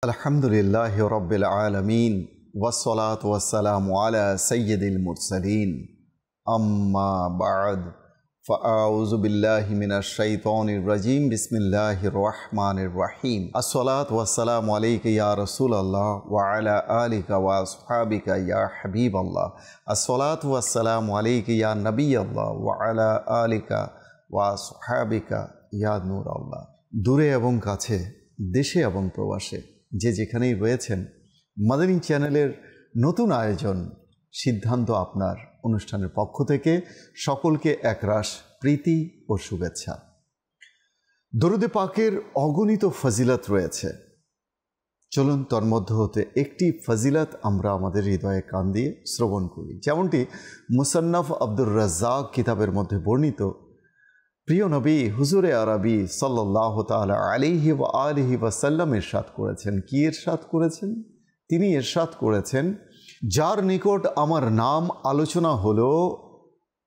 আলহামদুলিল্লাহি রাব্বিল আলামিন ওয়াসসালাতু ওয়াসসালামু আলা সাইয়্যিদিল মুরসালিন আম্মা বা'দ ফাআউযু বিল্লাহি মিনাশ শাইতানির রাজীম বিসমিল্লাহির রহমানির রহিম আসসালাতু ওয়াসসালামু আলাইকা ইয়া রাসূলুল্লাহ ওয়া আলা আলিকা ওয়া আসহাবিকা ইয়া হাবিবাল্লাহ আসসালাতু ওয়াসসালামু আলাইকা ইয়া নবিয়াল্লাহ ওয়া আলা আলিকা ওয়া আসহাবিকা ইয়া নূরাল্লাহ। দূরে এবং কাছে, দেশে এবং প্রবাসে যে যেখানেই রয়েছেন, মাদানী চ্যানেলের নতুন আয়োজন সিদ্ধান্ত আপনার অনুষ্ঠানের পক্ষ থেকে সকলকে একরাশ প্রীতি ও শুভেচ্ছা। দরুদে পাকের অগণিত ফজিলত রয়েছে। চলুন তোর মধ্য হতে একটি ফজিলত আমরা আমাদের হৃদয়ে কান দিয়ে শ্রবণ করি। যেমনটি মুসান্নাফ আব্দুর রাজ্জাক কিতাবের মধ্যে বর্ণিত, প্রিয় নবী হুজুরে আরবি সাল্লাল্লাহু তাআলা আলাইহি ওয়া আলিহি ওয়াসাল্লাম ইরশাদ করেছেন। কি ইরশাদ করেছেন? তিনি ইরশাদ করেছেন, যার নিকট আমার নাম আলোচনা হলো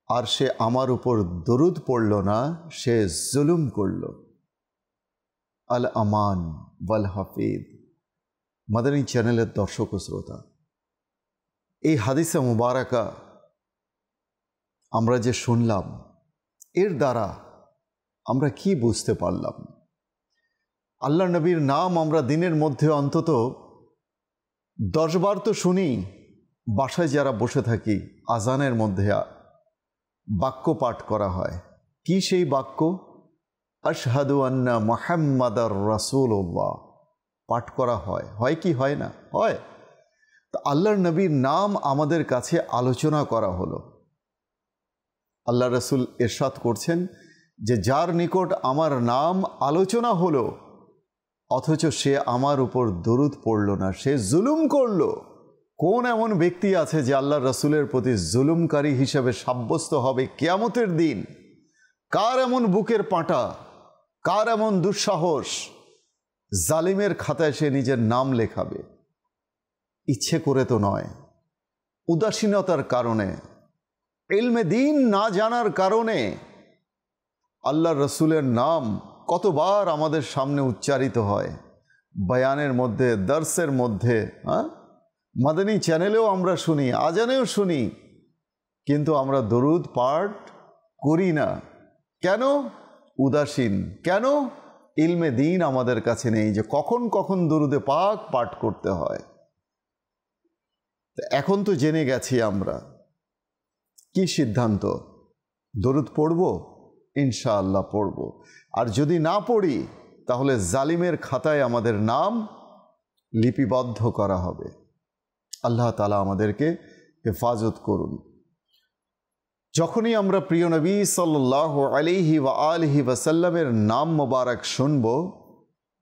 আর সে আমার উপর দরুদ পড়ল না, সে জুলুম করল। আল আমান ওয়াল হাফিজ। মাদানী চ্যানেলের দর্শক ও শ্রোতা, এই হাদিসে মুবারাকা আমরা যে শুনলাম, এর দ্বারা আমরা কি বুঝতে পারলাম? আল্লাহ নবীর নাম আমরা দিনের মধ্যে অন্তত 10 বার তো শুনি। বাসায় যারা বসে থাকি, আজানের মধ্যে বাক্য পাঠ করা হয়। কি সেই বাক্য? আশহাদু আন্না মুহাম্মাদার রাসূলুল্লাহ পাঠ করা হয়। হয় কি হয় না? হয়। তো আল্লাহর নবীর নাম আমাদের কাছে আলোচনা করা হলো। আল্লাহ রসুল ইরশাদ করছেন যে যার নিকট আমার নাম আলোচনা হলো অথচ সে আমার উপর দরুদ পড়ল না, সে জুলুম করল। কোন এমন ব্যক্তি আছে যে আল্লাহ রসুলের প্রতি জুলুমকারী হিসেবে সাব্যস্ত হবে কিয়ামতের দিন? কার এমন বুকের পাঁটা, কার এমন দুঃসাহস জালিমের খাতায় সে নিজের নাম লেখাবে? ইচ্ছে করে তো নয়, উদাসীনতার কারণে, ইলমে দ্বীন না জানার কারণে আল্লাহ রসুলের নাম কতবার আমাদের সামনে উচ্চারিত হয়, বয়ানের মধ্যে, দর্সের মধ্যে, মাদানী চ্যানেলেও আমরা শুনি, আজানেও শুনি, কিন্তু আমরা দরুদ পাঠ করি না। কেন? উদাসীন। কেন? ইলমে দ্বীন আমাদের কাছে নেই যে কখন কখন দরুদে পাক পাঠ করতে হয়। এখন তো জেনে গেছি আমরা। কি সিদ্ধান্ত? দরুদ পড়ব? ইনশাআল্লাহ পড়ব। আর যদি না পড়ি তাহলে জালিমের খাতায় আমাদের নাম লিপিবদ্ধ করা হবে। আল্লাহ তাআলা আমাদেরকে হেফাজত করুন। যখনই আমরা প্রিয় নবী সাল্লাল্লাহু আলাইহি ওয়া আলিহি ওয়াসাল্লামের নাম মোবারক শুনব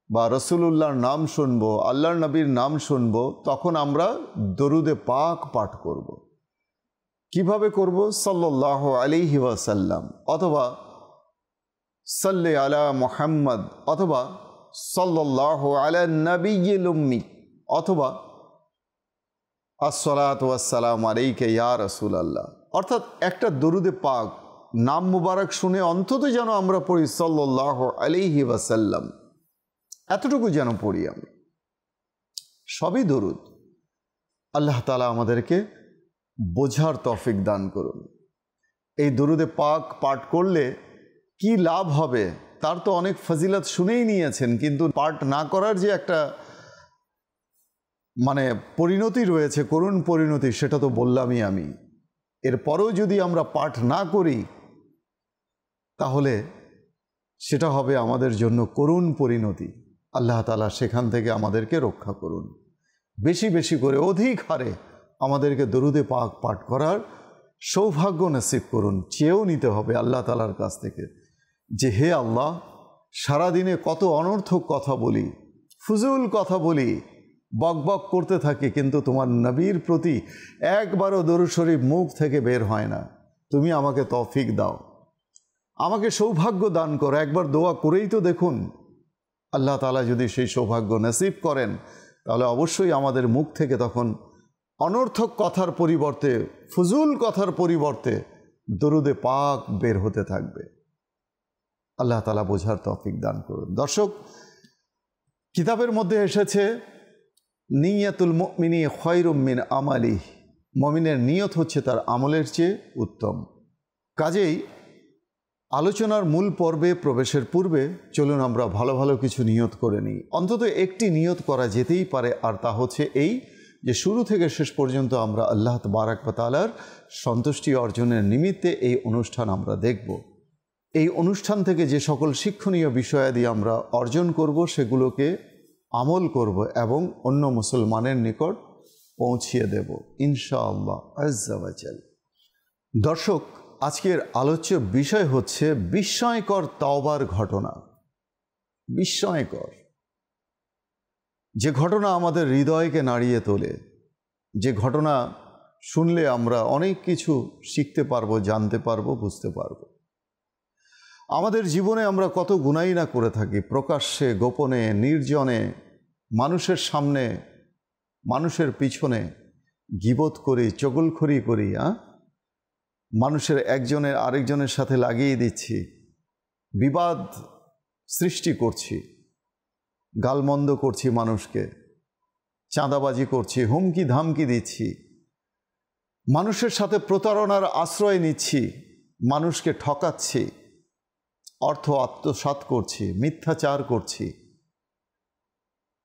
বা রসুলুল্লাহর নাম শুনব, আল্লাহর নবীর নাম শুনব, তখন আমরা দরুদে পাক পাঠ করব। কিভাবে করব? সাল্লাল্লাহু আলাইহি ওয়াসাল্লাম অথবা সাল্লি আলা মুহাম্মদ অথবা সাল্লাল্লাহু আলা নবিয়্যিল উম্মি অথবা আসসালাতু ওয়াসসালামু আলাইকা ইয়া রাসূলুল্লাহ। অর্থাৎ একটা দরুদে পাক নাম মুবারক শুনে অন্তত যেন আমরা পড়ি সাল্লাল্লাহু আলাইহি ওয়াসাল্লাম, এতটুকু যেন পড়ি আমরা। সবই দরুদ। আল্লাহ তাআলা আমাদেরকে বোঝার তৌফিক দান করুন। এই দরুদে পাক পাঠ করলে কি লাভ হবে তার তো অনেক ফজিলত শুনেই নিয়েছেন, কিন্তু পাঠ না করার যে একটা পরিণতি রয়েছে, করুণ পরিণতি, সেটা তো বললামই আমি। এরপরেও যদি আমরা পাঠ না করি তাহলে সেটা হবে আমাদের জন্য করুণ পরিণতি। আল্লাহ তাআলা সেখান থেকে আমাদেরকে রক্ষা করুন। বেশি বেশি করে, অধিক হারে আমাদেরকে দরুদে পাক পাঠ করার সৌভাগ্য নসিব করুন। চেয়েও নিতে হবে আল্লাহ তাআলার কাছ থেকে যে হে আল্লাহ, সারাদিনে কত অনর্থক কথা বলি, ফুজুল কথা বলি, বকবক করতে থাকি, কিন্তু তোমার নবীর প্রতি একবারও দরুদ শরীফ মুখ থেকে বের হয় না। তুমি আমাকে তৌফিক দাও, আমাকে সৌভাগ্য দান করো। একবার দোয়া করেই তো দেখুন। আল্লাহ তাআলা যদি সেই সৌভাগ্য নসিব করেন তাহলে অবশ্যই আমাদের মুখ থেকে তখন অনর্থক কথার পরিবর্তে, ফুজুল কথার পরিবর্তে দরুদে পাক বের হতে থাকবে। আল্লাহ তাআলা বোঝার তৌফিক দান করুন। দর্শক, কিতাবের মধ্যে এসেছে নিয়াতুল মুমিনি খায়রুম মিন আমালিহ, মুমিনের নিয়ত হচ্ছে তার আমলের চেয়ে উত্তম। কাজেই আলোচনার মূল পর্বে প্রবেশের পূর্বে চলুন আমরা ভালো ভালো কিছু নিয়ত করে নিই। অন্তত একটি নিয়ত করা যেতেই পারে, আর তা হচ্ছে এই যে শুরু থেকে শেষ পর্যন্ত আমরা আল্লাহ তাবারাক ওয়া তাআলার সন্তুষ্টি অর্জনের নিমিত্তে এই অনুষ্ঠান আমরা দেখব। এই অনুষ্ঠান থেকে যে সকল শিক্ষণীয় বিষয়াদি আমরা অর্জন করব সেগুলোকে আমল করব এবং অন্য মুসলমানের নিকট পৌঁছিয়ে দেব ইনশাআল্লাহ আজ্জা ওয়া জাল। দর্শক, আজকের আলোচ্য বিষয় হচ্ছে বিস্ময়কর তওবার ঘটনা। বিস্ময়কর, যে ঘটনা আমাদের হৃদয়কে নাড়িয়ে তোলে, যে ঘটনা শুনলে আমরা অনেক কিছু শিখতে পারবো, জানতে পারবো, বুঝতে পারবো। আমাদের জীবনে আমরা কত গুনাহই না করে থাকি, প্রকাশ্যে, গোপনে, নির্জনে, মানুষের সামনে, মানুষের পিছনে গীবত করি, চগলখড়ি করি, মানুষের একজনের আরেকজনের সাথে লাগিয়ে দিচ্ছি, বিবাদ সৃষ্টি করছি, গালমন্দ করছি মানুষকে, চাঁদাবাজি করছি, হুমকি ধামকি দিচ্ছি, মানুষের সাথে প্রতারণার আশ্রয় নিচ্ছি, মানুষকে ঠকাচ্ছি, অর্থ আত্মসাৎ করছি, মিথ্যাচার করছি,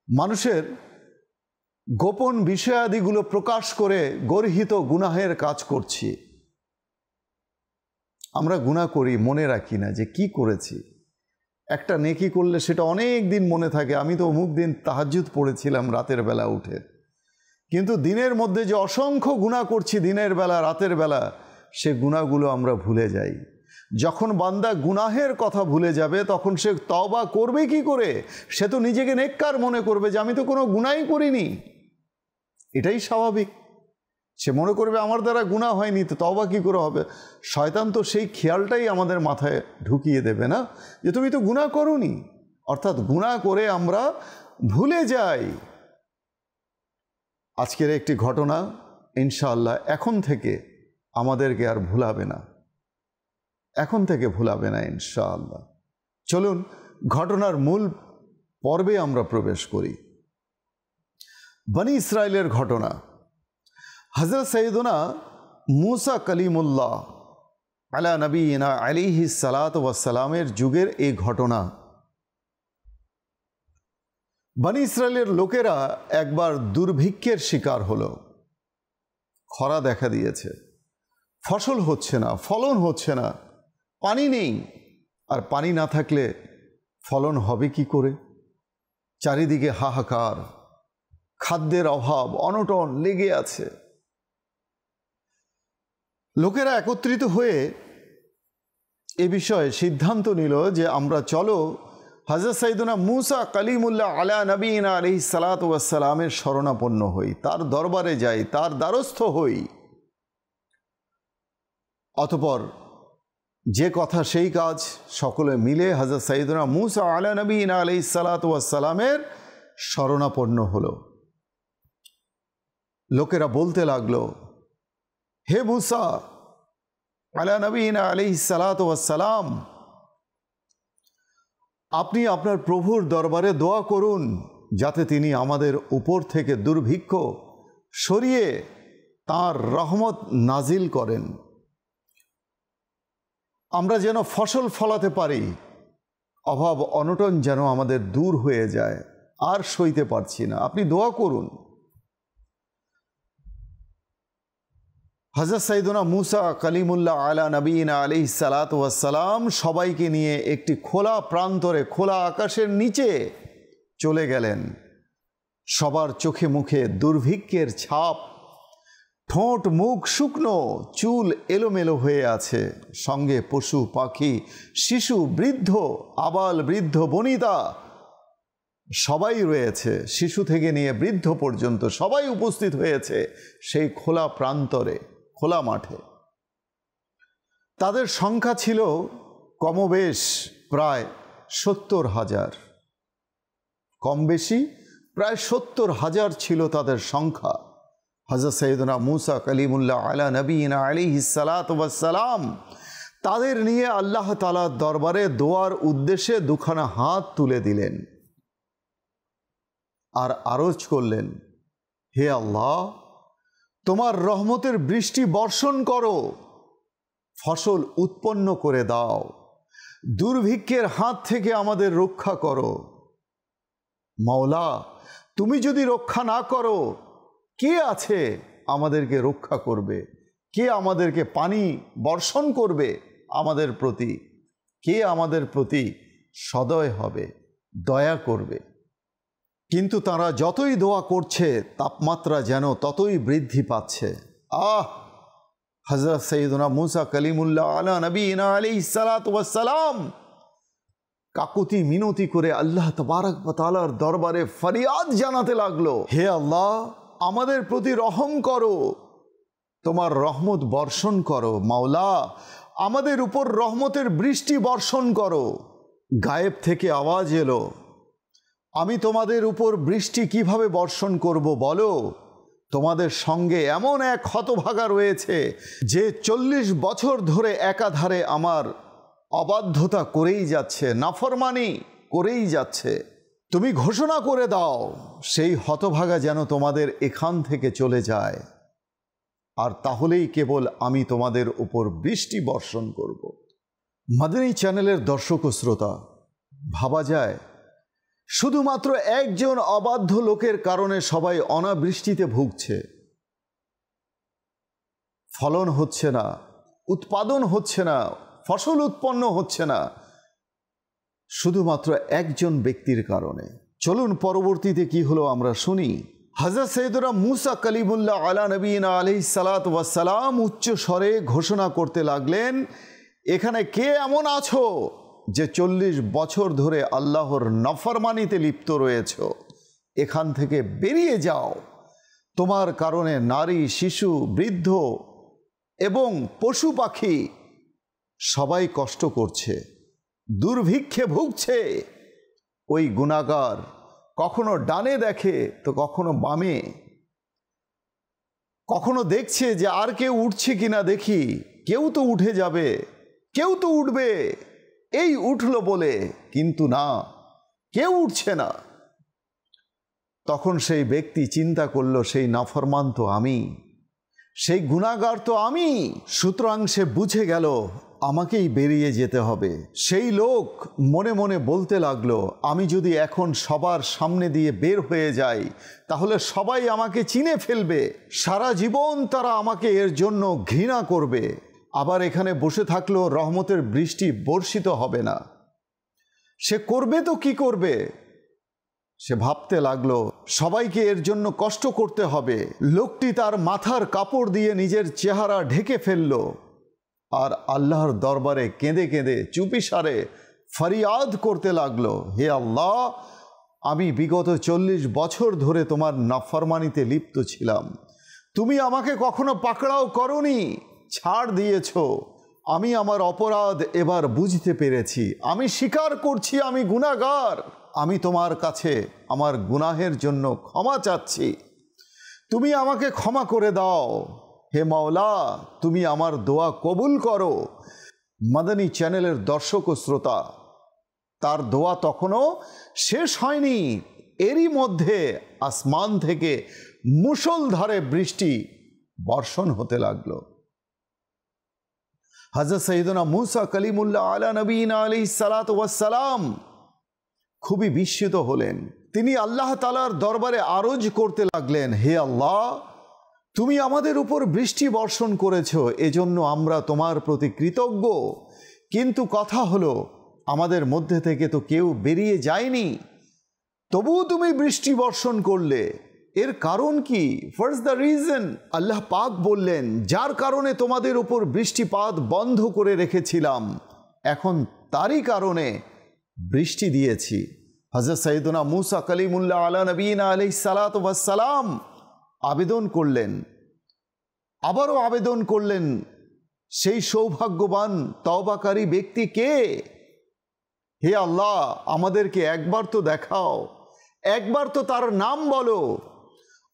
মানুষের গোপন বিষয়াদিগুলো প্রকাশ করে গর্হিত গুনাহের কাজ করছি। আমরা গুনাহ করি, মনে রাখি না যে কি করেছি। একটা নেকি করলে সেটা অনেক দিন মনে থাকে, আমি তো অমুক দিন তাহাজ্জুদ পড়েছিলাম রাতের বেলা উঠে। কিন্তু দিনের মধ্যে যে অসংখ্য গুনাহ করছি দিনের বেলা, রাতের বেলা, সে গুনাহগুলো আমরা ভুলে যাই। যখন বান্দা গুনাহের কথা ভুলে যাবে তখন সে তওবা করবে কি করে? সে তো নিজেকে নেককার মনে করবে যে আমি তো কোনো গুনাহই করিনি। এটাই স্বাভাবিক। সে মনে করবে আমার দ্বারা গুনাহ হয়নি, তো তওবা কি করে হবে? শয়তান তো সেই খেয়ালটাই আমাদের মাথায় ঢুকিয়ে দেবে না যে তুমি তো গুনাহ করোনি। অর্থাৎ গুনাহ করে আমরা ভুলে যাই। আজকের একটি ঘটনা ইনশাআল্লাহ এখন থেকে আমাদেরকে আর ভুলাবে না, এখন থেকে ভুলাবে না ইনশাআল্লাহ। চলুন ঘটনার মূল পর্বে আমরা প্রবেশ করি। বনি ইসরাইলের ঘটনা। হযরত সৈয়দনা মুসা কালিমুল্লাহ আলা নবীনা আলাইহিস সালাতু ওয়াস সালামের যুগের এই ঘটনা। বনি ইসরাইলের লোকেরা একবার দুর্ভিক্ষের শিকার হলো। খরা দেখা দিয়েছে, ফসল হচ্ছে না, ফলন হচ্ছে না, পানি নেই। আর পানি না থাকলে ফলন হবে কি করে? চারিদিকে হাহাকার, খাদ্যের অভাব, অনটন লেগে আছে। লোকেরা একত্রিত হয়ে এ বিষয়ে সিদ্ধান্ত নিল যে আমরা চলো হযরত সাইয়েদনা মুসা কালিমুল্লাহ আলা নবীনা আলাইহিস সালাতু ওয়াস সালামের শরণাপন্ন হই, তার দরবারে যাই, তার দ্বারস্থ হই। অতঃপর যে কথা সেই কাজ, সকলে মিলে হযরত সাইয়েদনা মুসা আলা নবীনা আলাইহিস সালাতু ওয়াস সালামের শরণাপন্ন হলো। লোকেরা বলতে লাগলো, হে মুসা আলা নবীনা আলাইহিস সালাতু ওয়াস সালাম, আপনি আপনার প্রভুর দরবারে দোয়া করুন যাতে তিনি আমাদের উপর থেকে দুর্ভিক্ষ সরিয়ে তাঁর রহমত নাজিল করেন, আমরা যেন ফসল ফলাতে পারি, অভাব অনটন যেন আমাদের দূর হয়ে যায়, আর সইতে পারছি না, আপনি দোয়া করুন। হযরত সাইয়েদনা মুসা কালিমুল্লাহ আলা নবীনা আলাইহিস সালাতু ওয়াস সালাম সবাইকে নিয়ে একটি খোলা প্রান্তরে, খোলা আকাশের নিচে চলে গেলেন। সবার চোখে মুখে দুর্ভিক্ষের ছাপ, ঠোঁট মুখ শুকনো, চুল এলোমেলো হয়ে আছে, সঙ্গে পশু পাখি, শিশু, বৃদ্ধ, আবাল বৃদ্ধ বনিতা সবাই রয়েছে। শিশু থেকে নিয়ে বৃদ্ধ পর্যন্ত সবাই উপস্থিত হয়েছে সেই খোলা প্রান্তরে, খোলা মাঠে। তাদের সংখ্যা ছিল কমবেশ প্রায় 70,000, কম বেশি প্রায় 70,000 ছিল তাদের সংখ্যা। হযরত সাইয়েদনা মুসা কালিমুল্লাহ আলা নবীনা আলাইহিস সালাতু ওয়াস সালাম তাদের নিয়ে আল্লাহ তাআলার দরবারে দোয়ার উদ্দেশ্যে দুখানা হাত তুলে দিলেন আর আরজ করলেন, হে আল্লাহ, তোমার রহমতের বৃষ্টি বর্ষণ করো, ফসল উৎপন্ন করে দাও, দুর্ভিক্ষের হাত থেকে আমাদের রক্ষা করো। মাওলা, তুমি যদি রক্ষা না করো, কে আছে আমাদেরকে রক্ষা করবে? কে আমাদেরকে পানি বর্ষণ করবে আমাদের প্রতি? কে আমাদের প্রতি সদয় হবে, দয়া করবে? কিন্তু তারা যতই দোয়া করছে, তাপমাত্রা যেন ততই বৃদ্ধি পাচ্ছে। হযরত সৈয়দনা মুসা কালিমুল্লাহ আলা নবীনা আলাইহিস সালাতু ওয়াস সালাম কাকুতি মিনতি করে আল্লাহ তাবারক ওয়া তাআলার দরবারে ফরিয়াদ জানাতে লাগলো, হে আল্লাহ, আমাদের প্রতি রহম করো, তোমার রহমত বর্ষণ করো। মাওলা, আমাদের উপর রহমতের বৃষ্টি বর্ষণ করো। গায়েব থেকে আওয়াজ এলো, আমি তোমাদের উপর বৃষ্টি কিভাবে বর্ষণ করব বলো? তোমাদের সঙ্গে এমন এক হতভাগা রয়েছে যে 40 বছর ধরে একাধারে আমার অবাধ্যতা করেই যাচ্ছে, নাফরমানি করেই যাচ্ছে। তুমি ঘোষণা করে দাও, সেই হতভাগা যেন তোমাদের এখান থেকে চলে যায়, আর তাহলেই কেবল আমি তোমাদের উপর বৃষ্টি বর্ষণ করব। মাদানী চ্যানেলের দর্শক ও শ্রোতা, ভাবা যায় শুধুমাত্র একজন অবাধ্য লোকের কারণে সবাই অনাবৃষ্টিতে ভুগছে, ফলন হচ্ছে না, উৎপাদন হচ্ছে না, ফসল উৎপন্ন হচ্ছে না, শুধুমাত্র একজন ব্যক্তির কারণে। চলুন পরবর্তীতে কি হলো আমরা শুনি। হযরত সৈয়দনা মুসা কালিমুল্লাহ আলা নবীনা আলাইহিস সালাতু ওয়াস সালাম উচ্চ স্বরে ঘোষণা করতে লাগলেন, এখানে কে এমন আছো যে 40 বছর ধরে আল্লাহর নাফরমানিতে লিপ্ত রয়েছ? এখান থেকে বেরিয়ে যাও। তোমার কারণে নারী, শিশু, বৃদ্ধ এবং পশু পাখি সবাই কষ্ট করছে, দুর্ভিক্ষে ভুগছে। ওই গুনাহগার কখনো ডানে দেখে তো কখনো বামে, কখনো দেখছে যে আর কেউ উঠছে কিনা দেখি, কেউ তো উঠে যাবে, কেউ তো উঠবে, এই উঠলো বলে, কিন্তু না, কেউ উঠছে না। তখন সেই ব্যক্তি চিন্তা করলো, সেই নাফরমান তো আমি, সেই গুনাহগার তো আমি। সুতরাং সে বুঝে গেল আমাকেই বেরিয়ে যেতে হবে। সেই লোক মনে মনে বলতে লাগলো, আমি যদি এখন সবার সামনে দিয়ে বের হয়ে যাই তাহলে সবাই আমাকে চিনে ফেলবে, সারা জীবন তারা আমাকে এর জন্য ঘৃণা করবে। আবার এখানে বসে থাকলেও রহমতের বৃষ্টি বর্ষিত হবে না। সে করবে তো কি করবে? সে ভাবতে লাগলো সবাইকে এর জন্য কষ্ট করতে হবে। লোকটি তার মাথার কাপড় দিয়ে নিজের চেহারা ঢেকে ফেলল আর আল্লাহর দরবারে কেঁদে কেঁদে চুপিসারে ফরিয়াদ করতে লাগলো, হে আল্লাহ, আমি বিগত 40 বছর ধরে তোমার নাফরমানিতে লিপ্ত ছিলাম, তুমি আমাকে কখনো পাকড়াও করনি, ছাড় দিয়েছ। আমি আমার অপরাধ এবার বুঝতে পেরেছি, আমি স্বীকার করছি আমি গুনাহগার। আমি তোমার কাছে আমার গুনাহের জন্য ক্ষমা চাচ্ছি, তুমি আমাকে ক্ষমা করে দাও। হে মাওলা, তুমি আমার দোয়া কবুল করো। মাদানী চ্যানেলের দর্শক ও শ্রোতা, তার দোয়া তখনও শেষ হয়নি, এরই মধ্যে আসমান থেকে মুষলধারে বৃষ্টি বর্ষণ হতে লাগলো। হযরত সৈয়দনা মুসা কালিমুল্লাহ আলা নবীনা আলাইহিস সালাতু ওয়াস সালাম খুবই বিস্মিত হলেন। তিনি আল্লাহ তাআলার দরবারে আরজ করতে লাগলেন, হে আল্লাহ, তুমি আমাদের উপর বৃষ্টি বর্ষণ করেছো, এজন্য আমরা তোমার প্রতি কৃতজ্ঞ। কিন্তু কথা হলো, আমাদের মধ্যে থেকে তো কেউ বেরিয়ে যায়নি, তবুও তুমি বৃষ্টি বর্ষণ করলে, এর কারণ কি? What's the reason? আল্লাহ পাক বললেন, যার কারণে তোমাদের উপর বৃষ্টিপাত বন্ধ করে রেখেছিলাম, এখন তারই কারণে বৃষ্টি দিয়েছি। হযরত সৈয়দনা মুসা কালিমুল্লাহ আলা নবীনা আলাইহিস সালাতু ওয়াস সালাম আবেদন করলেন, আবারও আবেদন করলেন, সেই সৌভাগ্যবান তওবাকারী ব্যক্তি কে? হে আল্লাহ, আমাদেরকে একবার তো দেখাও, একবার তো তার নাম বলো।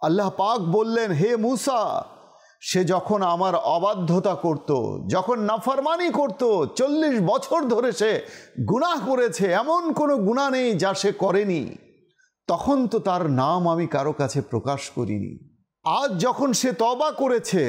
আল্লাহ পাক বললেন, হে মুসা, সে যখন আমার অবাধ্যতা করত, যখন নাফরমানি করত, 40 বছর ধরে সে গুনাহ করেছে, এমন কোনো গুনাহ নেই যা সে করেনি, তখন তো তার নাম আমি কারো কাছে প্রকাশ করিনি। আজ যখন সে তওবা করেছে,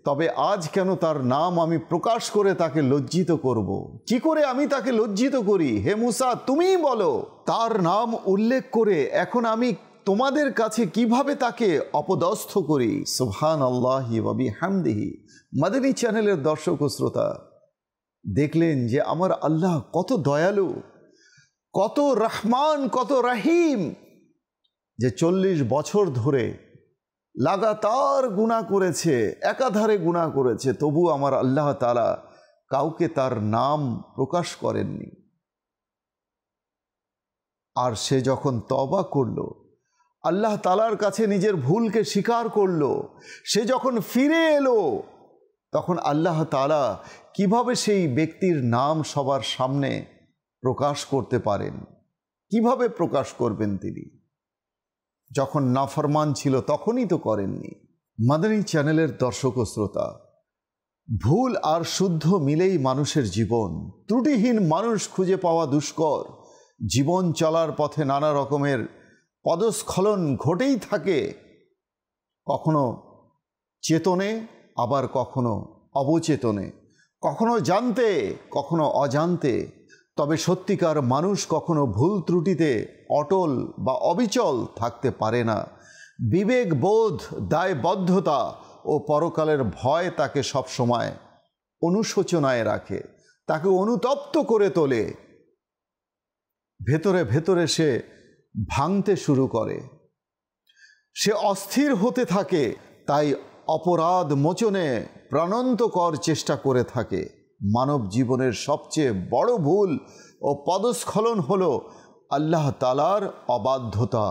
তবে আজ কেন তার নাম আমি প্রকাশ করে তাকে লজ্জিত করব? কি করে আমি তাকে লজ্জিত করি? হে মুসা, তুমিই বলো। তার নাম উল্লেখ করে এখন আমি তোমাদের কাছে কিভাবে তাকে অপদস্থ করি? সুবহানাল্লাহি ওয়া বিহামদিহি। মাদানী চ্যানেলের দর্শক ও শ্রোতা, দেখলেন যে আমার আল্লাহ কত দয়ালু, কত রহমান, কত রহিম, যে 40 বছর ধরে লাগাতার গুনাহ করেছে, একাধারে গুনাহ করেছে, তবু আমার আল্লাহ তাআলা কাউকে তার নাম প্রকাশ করেননি। আর সে যখন তওবা করলো, আল্লাহ তাআলার কাছে নিজের ভুলকে স্বীকার করলো, সে যখন ফিরে এলো, তখন আল্লাহ তাআলা কিভাবে সেই ব্যক্তির নাম সবার সামনে প্রকাশ করতে পারেন? কিভাবে প্রকাশ করবেন তিনি? যখন নাফরমান ছিল তখনই তো করেননি। মাদানী চ্যানেলের দর্শক ও শ্রোতা, ভুল আর শুদ্ধ মিলেই মানুষের জীবন। ত্রুটিহীন মানুষ খুঁজে পাওয়া দুষ্কর। জীবন চলার পথে নানা রকমের পদস্খলন ঘটেই থাকে, কখনো চেতনে, আবার কখনো অবচেতনে, কখনো জানতে, কখনো অজান্তে। তবে সত্যিকার মানুষ কখনো ভুল ত্রুটিতে অটল বা অবিচল থাকতে পারে না। বিবেক বোধ, দায়বদ্ধতা ও পরকালের ভয় তাকে সবসময় অনুশোচনায় রাখে, তাকে অনুতপ্ত করে তোলে। ভেতরে ভেতরে সে ভাঙতে শুরু করে, সে অস্থির হতে থাকে, তাই অপরাধ মোচনে প্রাণান্তকর চেষ্টা করে থাকে। মানব জীবনের সবচেয়ে বড় ভুল ও পদস্খলন হলো আল্লাহ তাআলার অবাধ্যতা,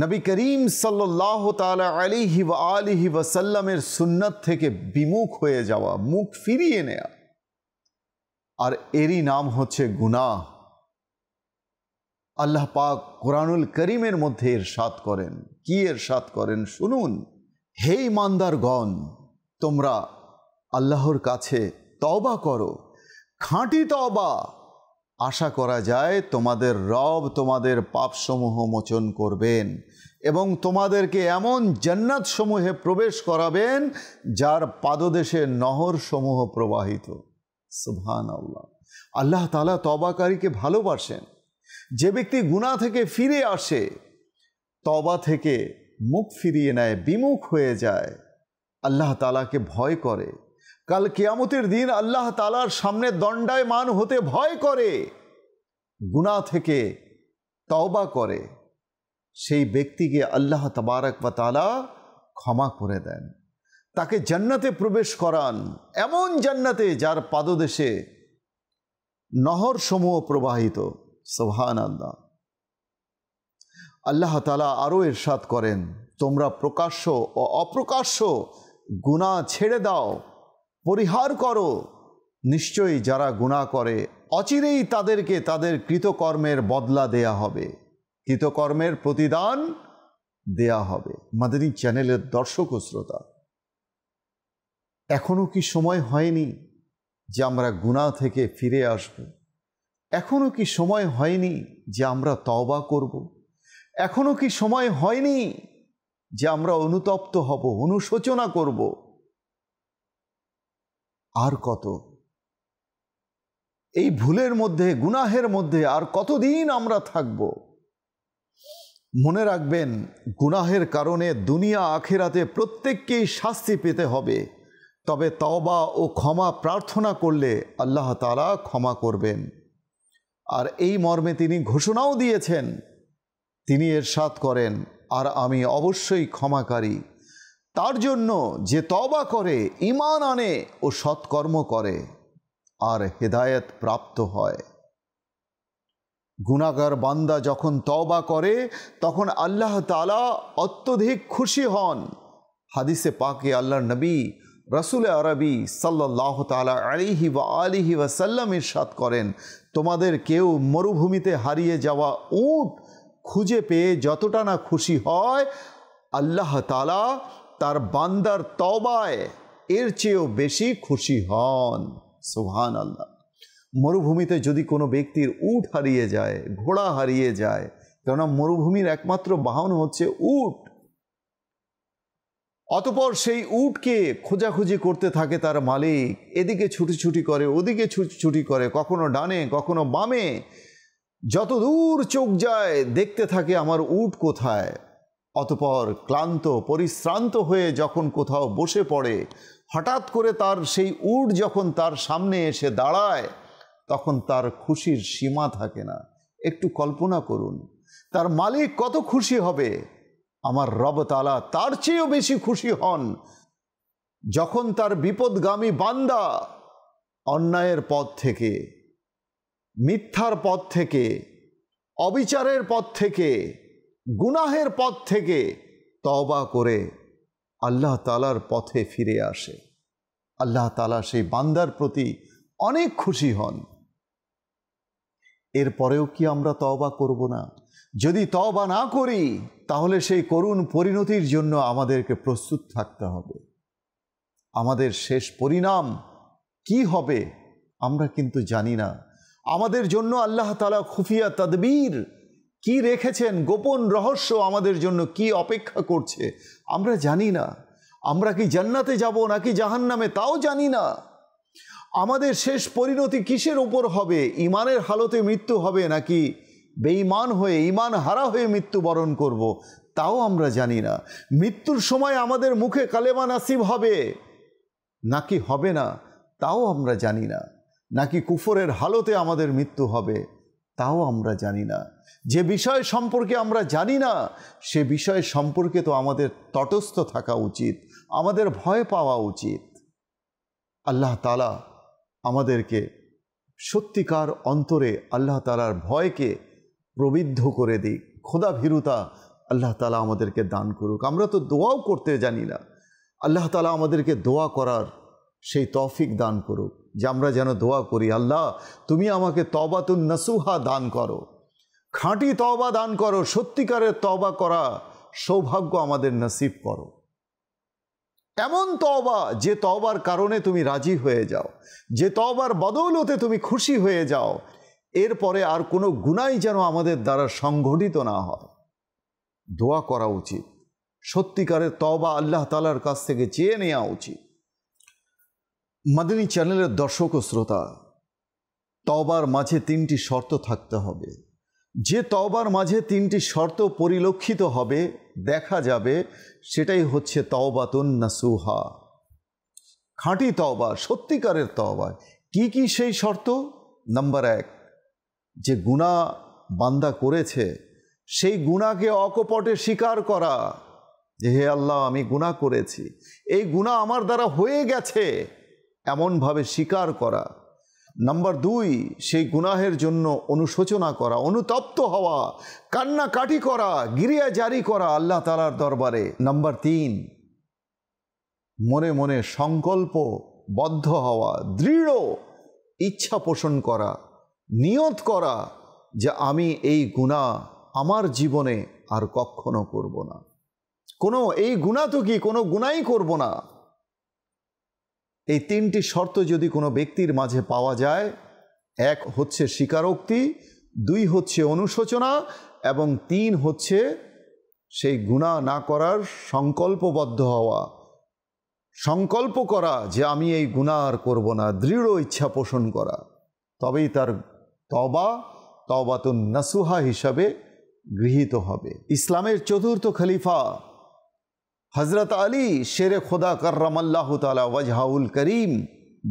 নবী করিম সাল্লাল্লাহু তাআলা আলাইহি ওয়া আলিহি ওয়াসাল্লামের সুন্নাত থেকে বিমুখ হয়ে যাওয়া, মুখ ফিরিয়ে নেওয়া। আর এরই নাম হচ্ছে গুনাহ। আল্লাহ পাক কোরআনুল করিমের মধ্যে ইরশাদ করেন, কি ইরশাদ করেন শুনুন। হে ঈমানদারগণ, তোমরা আল্লাহর কাছে তওবা করো, খাঁটি তওবা। আশা করা যায় তোমাদের রব তোমাদের পাপসমূহ মোচন করবেন এবং তোমাদেরকে এমন জান্নাত সমূহে প্রবেশ করাবেন যার পাদদেশে নহর সমূহ প্রবাহিত। সুবহানাল্লাহ। আল্লাহ তাআলা তওবাকারীকে ভালোবাসেন। যে ব্যক্তি গুনাহ থেকে ফিরে আসে, তওবা থেকে মুখ ফিরিয়ে নেয়, বিমুখ হয়ে যায়, আল্লাহ তাআলাকে ভয় করে, কাল কিয়ামতের দিন আল্লাহ তাআলার সামনে দণ্ডায়মান হতে ভয় করে, গুনাহ থেকে তওবা করে, সেই ব্যক্তিকে আল্লাহ তাবারক ওয়া তাআলা ক্ষমা করে দেন, তাকে জান্নাতে প্রবেশ করান, এমন জান্নাতে যার পাদদেশে নহর সমূহ প্রবাহিত। সুবহানাল্লাহ। আল্লাহ তাআলা আরও ইরশাদ করেন, তোমরা প্রকাশ্য ও অপ্রকাশ্য গুনাহ ছেড়ে দাও, পরিহার করো। নিশ্চয়ই যারা গুনাহ করে অচিরেই তাদেরকে তাদের কৃতকর্মের বদলা দেয়া হবে, কৃতকর্মের প্রতিদান দেয়া হবে। মাদানী চ্যানেলের দর্শক ও শ্রোতা, এখনো কি সময় হয়নি যে আমরা গুনাহ থেকে ফিরে আসব? এখনো কি সময় হয়নি যে আমরা তওবা করব? এখনো কি সময় হয়নি যে আমরা অনুতপ্ত হব, অনুশোচনা করব? আর কত এই ভুলের মধ্যে, গুনাহের মধ্যে আর কতদিন আমরা থাকব? মনে রাখবেন, গুনাহের কারণে দুনিয়া আখিরাতে প্রত্যেককেই শাস্তি পেতে হবে। তবে তওবা ও ক্ষমা প্রার্থনা করলে আল্লাহ তাআলা ক্ষমা করবেন। আর এই মর্মে তিনি ঘোষণাও দিয়েছেন, তিনি ইরশাদ করেন, আর আমি অবশ্যই ক্ষমাকারী তার জন্য যে তওবা করে, ঈমান আনে ও সৎকর্ম করে আর হেদায়েত প্রাপ্ত হয়। গুনাহগার বান্দা যখন তওবা করে তখন আল্লাহ তাআলা অত্যধিক খুশি হন। হাদিসে পাকে আল্লাহর নবী রাসূল আরবি সাল্লাল্লাহু তাআলা আলাইহি ওয়া আলিহি ওয়াসাল্লাম ইরশাদ করেন, তোমাদের কেউ মরুভূমিতে হারিয়ে যাওয়া উট খুঁজে পেয়ে যতটা না খুশি হয়, আল্লাহ তাআলা তার বান্দার তওবায় এর চেয়েও বেশি খুশি হন। সুবহানাল্লাহ। মরুভূমিতে যদি কোনো ব্যক্তির উট হারিয়ে যায়, ঘোড়া হারিয়ে যায়, কেননা মরুভূমির একমাত্র বাহন হচ্ছে উট, অতঃপর সেই উটকে খোঁজাখুঁজি করতে থাকে তার মালিক, এদিকে ছুটি করে, ওদিকে ছুটি করে, কখনো ডানে কখনো বামে, যত দূর চোখ যায় দেখতে থাকে আমার উট কোথায়। অতঃপর ক্লান্ত পরিশ্রান্ত হয়ে যখন কোথাও বসে পড়ে, হঠাৎ করে তার সেই উট যখন তার সামনে এসে দাঁড়ায়, তখন তার খুশির সীমা থাকে না। একটু কল্পনা করুন, তার মালিক কত খুশি হবে। আমার রব তাআলা তার চেয়েও বেশি খুশি হন যখন তার বিপদগামী বান্দা অন্যায়ের পথ থেকে, মিথ্যার পথ থেকে, অবিচারের পথ থেকে, গুনাহের পথ থেকে তওবা করে আল্লাহ তাআলার পথে ফিরে আসে। আল্লাহ তাআলা সেই বান্দার প্রতি অনেক খুশি হন। এরপরেও কি আমরা তওবা করব না? যদি তওবা না করি তাহলে সেই করুণ পরিণতির জন্য আমাদেরকে প্রস্তুত থাকতে হবে। আমাদের শেষ পরিণাম কি হবে আমরা কিন্তু জানি না। আমাদের জন্য আল্লাহ তাআলা খুফিয়া তাদবীর কি রেখেছেন, গোপন রহস্য আমাদের জন্য কি অপেক্ষা করছে আমরা জানি না। আমরা কি জান্নাতে যাব নাকি জাহান্নামে তাও জানি না। আমাদের শেষ পরিণতি কিসের উপর হবে? ঈমানের হালতে মৃত্যু হবে নাকি বেঈমান হয়ে, ঈমান হারা হয়ে মৃত্যুবরণ করব তাও আমরা জানি না। মৃত্যুর সময় আমাদের মুখে কালেমা নাসিব হবে নাকি হবে না তাও আমরা জানি না। নাকি কুফরের হালতে আমাদের মৃত্যু হবে তাও আমরা জানি না। যে বিষয় সম্পর্কে আমরা জানি না সে বিষয় সম্পর্কে তো আমাদের তটস্থ থাকা উচিত, আমাদের ভয় পাওয়া উচিত। আল্লাহ তাআলা আমাদেরকে সত্যিকার অন্তরে আল্লাহ তাআলার ভয়কে প্রবিদ্ধ করে দিক, খোদা ভীরুতা আল্লাহ তাআলা আমাদেরকে দান করুক। আমরা তো দোয়াও করতে জানি না, আল্লাহ তাআলা আমাদেরকে দোয়া করার সেই তৌফিক দান করুক যে আমরা যেন দোয়া করি, আল্লাহ তুমি আমাকে তওবাতুন নাসুহা দান করো, খাঁটি তওবা দান করো, সত্যিকারের তওবা করা সৌভাগ্য আমাদের নসিব করো। এমন তওবা যে তওবার কারণে তুমি রাজি হয়ে যাও, যে তওবার বদৌলতে তুমি খুশি হয়ে যাও। এরপরে আর কোনো গুনাহ যেন আমাদের দ্বারা সংঘটিত না হয়। দোয়া করা উচিত, সত্যিকারের তওবা আল্লাহ তাআলার কাছ থেকে চেয়ে নেওয়া উচিত। মাদানী চ্যানেলের দর্শক ও শ্রোতা, তওবার মাঝে তিনটি শর্ত থাকতে হবে। যে তওবার মাঝে তিনটি শর্ত পরিলক্ষিত হবে, দেখা যাবে, সেটাই হচ্ছে তওবাতুন নাসুহা, খাঁটি তওবা, সত্যিকারের তওবা। কি কি সেই শর্ত? নাম্বার 1, যে গুনাহ বান্দা করেছে সেই গুনাহকে অকপটে স্বীকার করা, যে হে আল্লাহ আমি গুনাহ করেছি, এই গুনাহ আমার দ্বারা হয়ে গেছে, এমনভাবে স্বীকার করা। নাম্বার 2, সেই গুনাহের জন্য অনুশোচনা করা, অনুতপ্ত হওয়া, কান্নাকাটি করা, গিরিয়া জারি করা আল্লাহ তাআলার দরবারে। নাম্বার 3, মনে মনে সংকল্পবদ্ধ হওয়া, দৃঢ় ইচ্ছা পোষণ করা, নিয়ত করা যে আমি এই গুনাহ আমার জীবনে আর কখনো করব না। এই গুনাহ তো কি, কোনো গুনাহই করব না। এই তিনটি শর্ত যদি কোনো ব্যক্তির মাঝে পাওয়া যায়, 1 হচ্ছে স্বীকারোক্তি, 2 হচ্ছে অনুশোচনা, এবং 3 হচ্ছে সেই গুনাহ না করার সংকল্পবদ্ধ হওয়া, সংকল্প করা যে আমি এই গুনাহ আর করব না, দৃঢ় ইচ্ছা পোষণ করা, তবেই তার তওবাতুন নাসুহা হিসাবে গৃহীত হবে। ইসলামের চতুর্থ খলিফা হযরত আলী শেরে খোদা কাররামাল্লাহু তাআলা ওয়াজহাউল করিম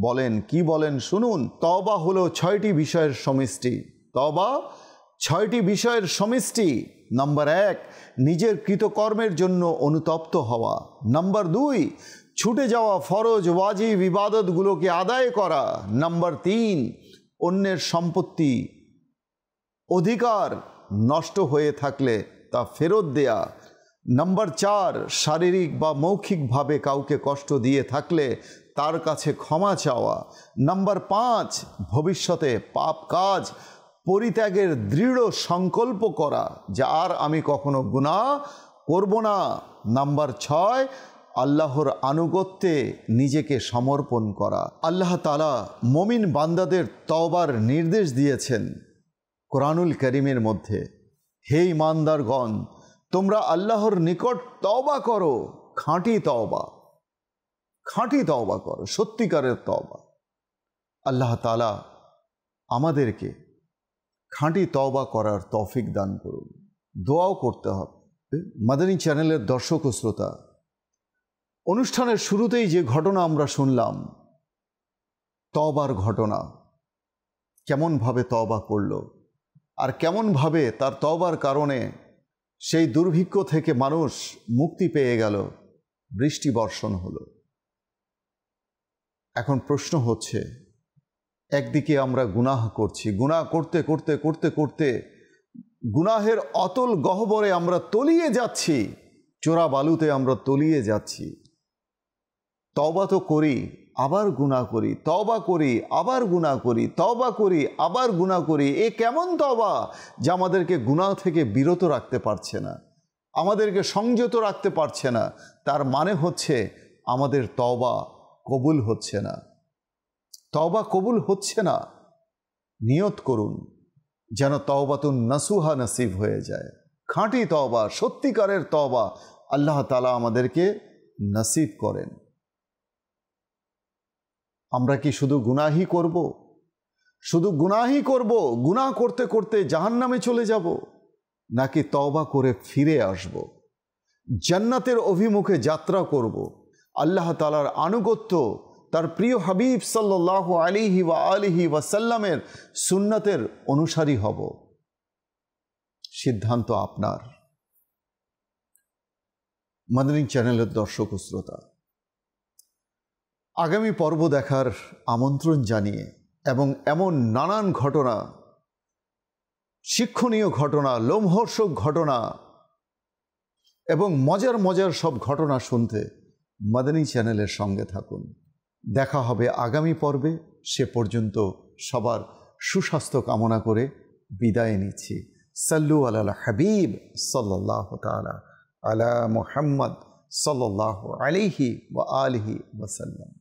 বলেন, কি বলেন শুনুন। তওবা হলো 6টি বিষয়ের সমষ্টি। তওবা 6টি বিষয়ের সমষ্টি। নাম্বার 1, নিজের কৃতকর্মের জন্য অনুতপ্ত হওয়া। নাম্বার 2, ছুটে যাওয়া ফরজ ওয়াজিব ইবাদতগুলোকে আদায় করা। নাম্বার 3, অন্যের সম্পত্তি অধিকার নষ্ট হয়ে থাকলে তা ফেরত দেয়া। নাম্বার 4, শারীরিক বা মৌখিকভাবে কাউকে কষ্ট দিয়ে থাকলে তার কাছে ক্ষমা চাওয়া। নাম্বার 5, ভবিষ্যতে পাপ কাজ পরিত্যাগের দৃঢ় সংকল্প করা যে আর আমি কখনো গুনাহ করব না। নাম্বার 6, আল্লাহর আনুগত্যে নিজেকে সমর্পণ করা। আল্লাহ তাআলা মুমিন বান্দাদের তওবার নির্দেশ দিয়েছেন কোরআনুল কারীমের মধ্যে, হে ঈমানদারগণ তোমরা আল্লাহর নিকট তওবা করো, খাঁটি তওবা করো, সত্যিকারের তওবা। আল্লাহ তাআলা আমাদেরকে খাঁটি তওবা করার তৌফিক দান করুন। দোয়াও করতে হবে। মাদানী চ্যানেলের দর্শক ও শ্রোতা, অনুষ্ঠানের শুরুতেই যে ঘটনা আমরা শুনলাম, তওবার ঘটনা, কেমনভাবে তওবা করল আর কেমনভাবে তার তওবার কারণে সেই দুর্ভিক্ষ থেকে মানুষ মুক্তি পেয়ে গেল, বৃষ্টি বর্ষণ হলো। এখন প্রশ্ন হচ্ছে, একদিকে আমরা গুনাহ করছি, গুনাহ করতে করতে করতে করতে গুনাহের অতল গহ্বরে আমরা তলিয়ে যাচ্ছি, চোরা বালুতে আমরা তলিয়ে যাচ্ছি। তওবা তো করি, আবার গুনাহ করি, তওবা করি, আবার গুনাহ করি, তওবা করি, আবার গুনাহ করি। এ কেমন তওবা যা আমাদেরকে গুনাহ থেকে বিরত রাখতে পারছে না, আমাদেরকে সংযত রাখতে পারছে না? তার মানে হচ্ছে আমাদের তওবা কবুল হচ্ছে না। তওবা কবুল হচ্ছে না। নিয়ত করুন যেন তওবাতুন নাসুহা নসিব হয়ে যায়। খাঁটি তওবা, সত্যিকারের তওবা আল্লাহ তাআলা আমাদেরকে নসিব করেন। আমরা কি শুধু গুনাহই করব? শুধু গুনাহই করব, গুনাহ করতে করতে জাহান্নামে চলে যাব? নাকি তওবা করে ফিরে আসব, জান্নাতের অভিমুখে যাত্রা করব, আল্লাহ তাআলার আনুগত্য, তার প্রিয় হাবিব সাল্লাল্লাহু আলাইহি ওয়া আলিহি ওয়াসাল্লামের সুন্নাতের অনুসারী হব? সিদ্ধান্ত আপনার। মাদানী চ্যানেলের দর্শক ও শ্রোতা, আগামী পর্ব দেখার আমন্ত্রণ জানিয়ে এবং এমন নানান ঘটনা, শিক্ষণীয় ঘটনা, লোমহর্ষক ঘটনা এবং মজার মজার সব ঘটনা শুনতে মাদানী চ্যানেলের সঙ্গে থাকুন। দেখা হবে আগামী পর্বে। সে পর্যন্ত সবার সুস্বাস্থ্য কামনা করে বিদায় নিচ্ছি। সাল্লু আলাল হাবিব সাল্লাল্লাহু তাআলা আলা মুহাম্মদ সাল্লাল্লাহু আলাইহি ওয়া আলিহি ওয়াসাল্লাম।